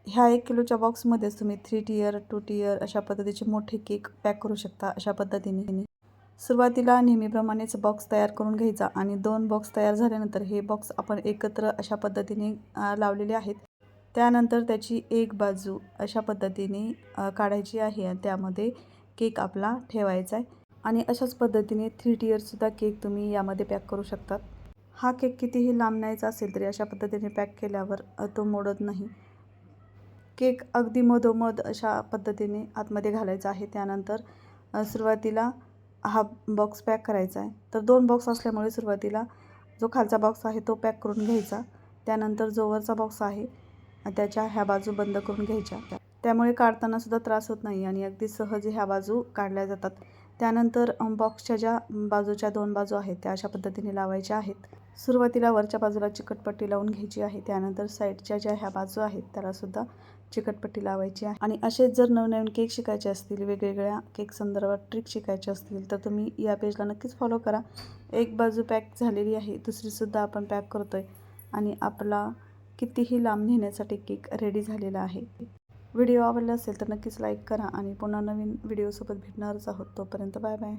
ह्या 1 किलोच्या बॉक्समध्येच तुम्ही 3 टियर 2 टियर अशा पद्धतीचे मोठे केक पॅक करू शकता। अशा पद्धतीने सुरुवातीला नेहमीप्रमाणेच बॉक्स तयार करून घ्यायचा आणि 2 बॉक्स तयार झाल्यानंतर हे बॉक्स आपण एकत्र अशा पद्धतीने लावलेले आहेत। त्यानंतर त्याची एक बाजू अशा पद्धतीने काढायची आहे आणि त्यामध्ये केक आपला ठेवायचा आहे आणि अशाच पद्धतीने 3 टियरसुद्धा केक तुम्ही यामध्ये पॅक करू शकतात। हा केक कितीही लांब न्यायचा असेल तरी अशा पद्धतीने पॅक केल्यावर तो मोडत नाही। केक अगदी मधोमध अशा पद्धतीने आतमध्ये घालायचा आहे। त्यानंतर सुरुवातीला हा बॉक्स पॅक करायचा आहे। तर 2 बॉक्स असल्यामुळे सुरुवातीला जो खालचा बॉक्स आहे तो पॅक करून घ्यायचा। त्यानंतर जो वरचा बॉक्स आहे त्याच्या ह्या बाजू बंद करून घ्यायच्या। त्यामुळे काढताना सुद्धा त्रास होत नाही आणि अगदी सहज ह्या बाजू काढल्या जातात। त्यानंतर बॉक्सच्या ज्या बाजूच्या 2 बाजू आहेत त्या अशा पद्धतीने लावायच्या आहेत। सुरुवातीला वरच्या बाजूला चिकटपट्टी लावून घ्यायची आहे। त्यानंतर साईडच्या ज्या ह्या बाजू आहेत त्याला सुद्धा चिकटपट्टी लावायची आहे। आणि असेच जर नवनवीन केक शिकायचे असतील, वेगवेगळ्या केक संदर्भात ट्रिक शिकायचे असतील तर तुम्ही या पेजला नक्कीच फॉलो करा। एक बाजू पॅक झालेली आहे, दुसरीसुद्धा आपण पॅक करतोय आणि आपला कितीही लांब नेण्यासाठी केक रेडी झालेला आहे। व्हिडिओ आवडला असेल तर नक्कीच लाईक करा आणि पुन्हा नवीन व्हिडिओसोबत भेटणारच आहोत। तोपर्यंत बाय बाय।